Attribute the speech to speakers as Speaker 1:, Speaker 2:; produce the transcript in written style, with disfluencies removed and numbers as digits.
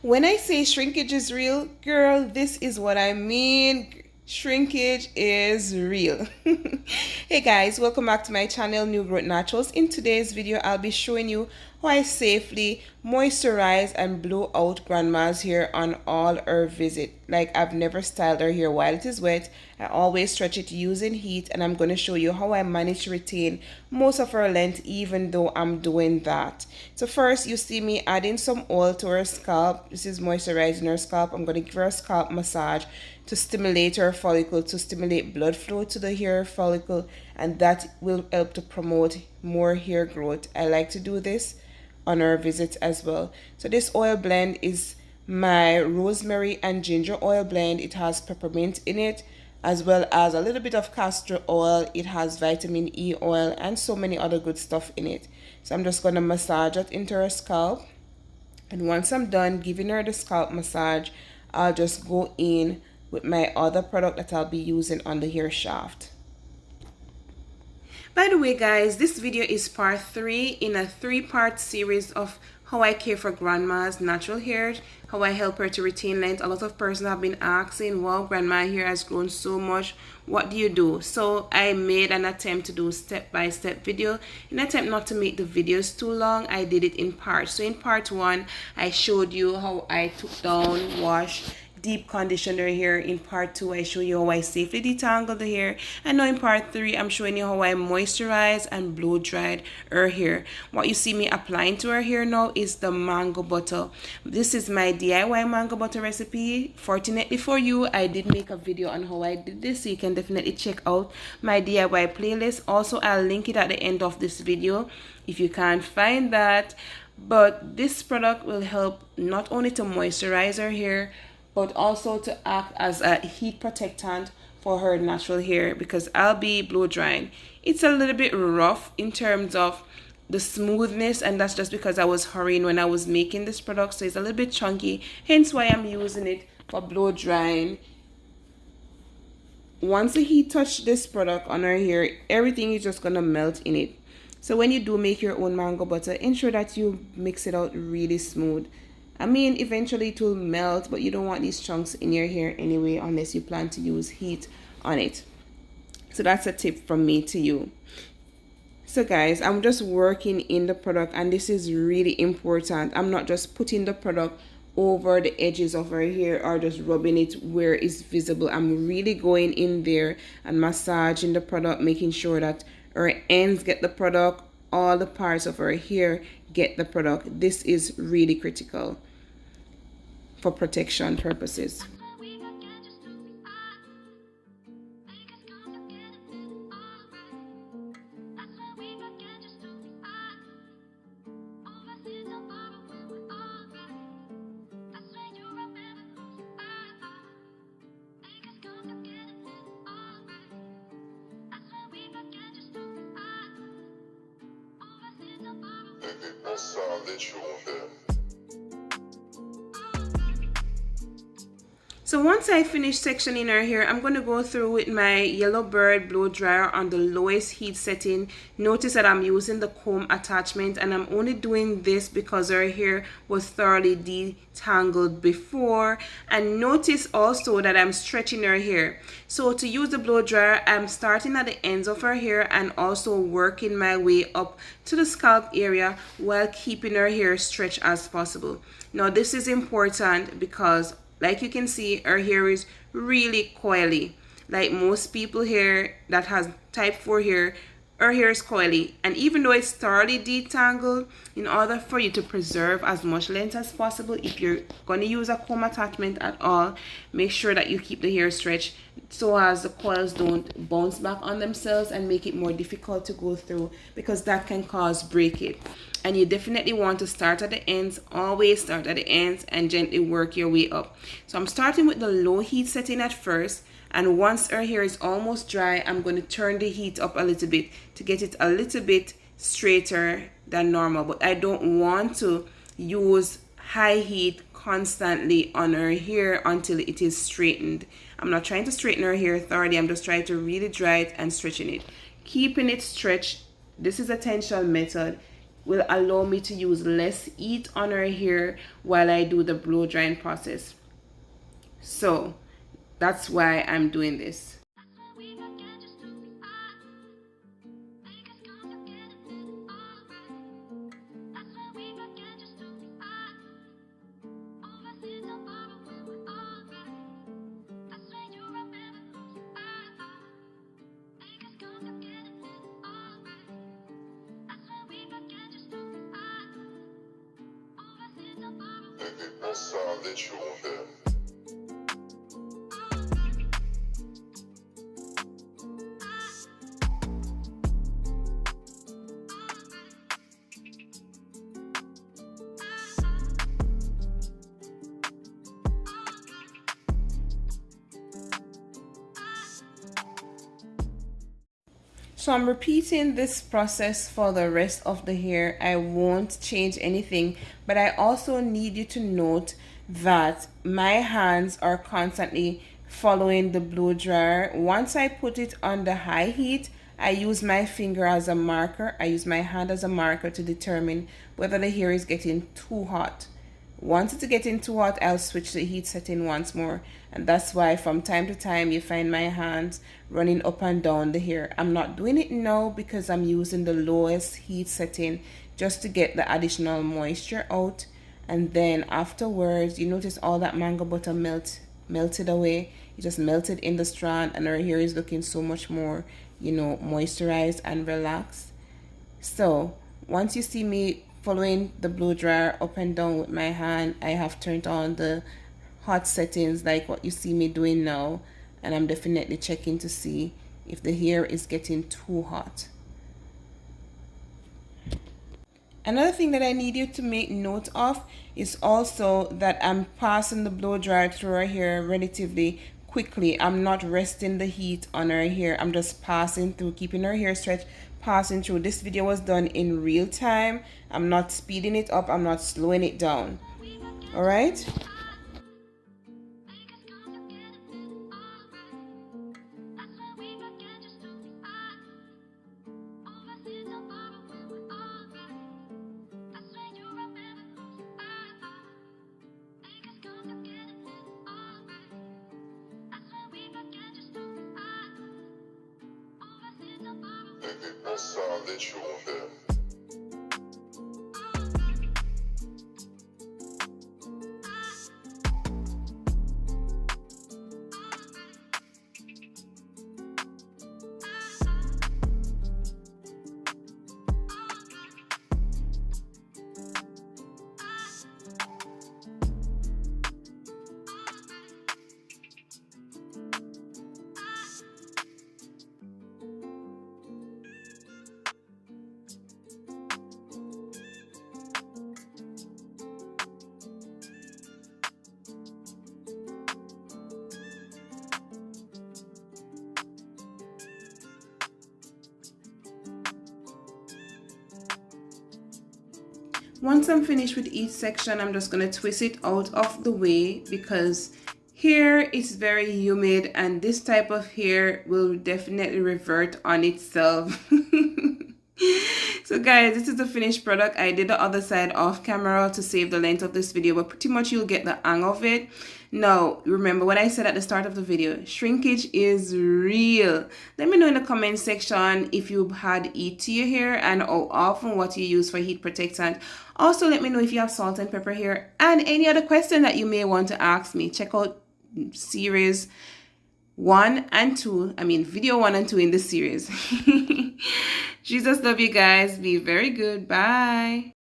Speaker 1: When I say shrinkage is real, girl, this is what I mean. Shrinkage is real. Hey guys, welcome back to my channel, New Growth Naturals. In today's video, I'll be showing you how I safely moisturize and blow out grandma's hair on all her visit. Like I've never styled her hair while it is wet. I always stretch it using heat, and I'm going to show you how I manage to retain most of her length even though I'm doing that. So first, you see me adding some oil to her scalp. This is moisturizing her scalp. I'm going to give her a scalp massage to stimulate her follicle, to stimulate blood flow to the hair follicle, and that will help to promote more hair growth. I like to do this on our visits as well. So this oil blend is my rosemary and ginger oil blend. It has peppermint in it, as well as a little bit of castor oil. It has vitamin E oil and so many other good stuff in it. So I'm just going to massage it into her scalp, and once I'm done giving her the scalp massage, I'll just go in with my other product that I'll be using on the hair shaft. By the way guys, this video is part 3 in a 3-part series of how I care for grandma's natural hair, how I help her to retain length. A lot of persons have been asking, wow, grandma hair has grown so much, what do you do? So I made an attempt to do step-by-step video. In an attempt not to make the videos too long, I did it in parts. So in part 1, I showed you how I took down, washed, deep condition her hair. In part 2, I show you how I safely detangle the hair, and now in part 3, I'm showing you how I moisturize and blow dried her hair. What you see me applying to her hair now is the mango butter. This is my DIY mango butter recipe. Fortunately for you, I did make a video on how I did this, so you can definitely check out my DIY playlist. Also, I'll link it at the end of this video if you can't find that. But this product will help not only to moisturize her hair, but also to act as a heat protectant for her natural hair, because I'll be blow drying. It's a little bit rough in terms of the smoothness, and that's just because I was hurrying when I was making this product, so it's a little bit chunky, hence why I'm using it for blow drying. Once the heat touches this product on her hair, everything is just gonna melt in it. So when you do make your own mango butter, ensure that you mix it out really smooth. I mean, eventually it will melt, but you don't want these chunks in your hair anyway unless you plan to use heat on it. So that's a tip from me to you. So guys, I'm just working in the product, and this is really important. I'm not just putting the product over the edges of her hair or just rubbing it where it's visible. I'm really going in there and massaging the product, making sure that her ends get the product, all the parts of her hair get the product. This is really critical for protection purposes. So once I finish sectioning her hair, I'm going to go through with my Yellow Bird blow dryer on the lowest heat setting. Notice that I'm using the comb attachment, and I'm only doing this because her hair was thoroughly detangled before. And notice also that I'm stretching her hair. So to use the blow dryer, I'm starting at the ends of her hair and also working my way up to the scalp area while keeping her hair stretched as possible. Now this is important because, like you can see, her hair is really coily. Like most people hair that has type 4 hair, her hair is coily. And even though it's thoroughly detangled, in order for you to preserve as much length as possible, if you're going to use a comb attachment at all, make sure that you keep the hair stretched so as the coils don't bounce back on themselves and make it more difficult to go through, because that can cause breakage. And you definitely want to start at the ends. Always start at the ends and gently work your way up. So I'm starting with the low heat setting at first, and once her hair is almost dry, I'm going to turn the heat up a little bit to get it a little bit straighter than normal. But I don't want to use high heat constantly on her hair until it is straightened. I'm not trying to straighten her hair thoroughly, I'm just trying to really dry it and stretching it. Keeping it stretched. This is a tension method. will allow me to use less heat on her hair while I do the blow drying process. So that's why I'm doing this. So I'm repeating this process for the rest of the hair. I won't change anything, but I also need you to note that my hands are constantly following the blow dryer. Once I put it on the high heat, I use my finger as a marker. I use my hand as a marker to determine whether the hair is getting too hot. Once it's getting too hot, I'll switch the heat setting once more. And that's why from time to time you find my hands running up and down the hair. I'm not doing it now because I'm using the lowest heat setting just to get the additional moisture out. And then afterwards, you notice all that mango butter melted away. It just melted in the strand, and our hair is looking so much more, you know, moisturized and relaxed. So once you see me following the blow dryer up and down with my hand, I have turned on the hot settings like what you see me doing now, and I'm definitely checking to see if the hair is getting too hot. Another thing that I need you to make note of is also that I'm passing the blow dryer through her hair relatively quickly. I'm not resting the heat on her hair. I'm just passing through, keeping her hair stretched, passing through. This video was done in real time. I'm not speeding it up. I'm not slowing it down. All right?
Speaker 2: I'll let you on that.
Speaker 1: Once I'm finished with each section, I'm just going to twist it out of the way because here it's very humid and this type of hair will definitely revert on itself. So guys, this is the finished product. I did the other side off camera to save the length of this video, but pretty much you'll get the hang of it. Now, remember what I said at the start of the video, shrinkage is real. Let me know in the comment section if you've had heat to your hair and how often, what you use for heat protectant. Also, let me know if you have salt and pepper hair and any other question that you may want to ask me. Check out series 1 and 2. I mean, video 1 and 2 in this series. Jesus love you guys. Be very good. Bye.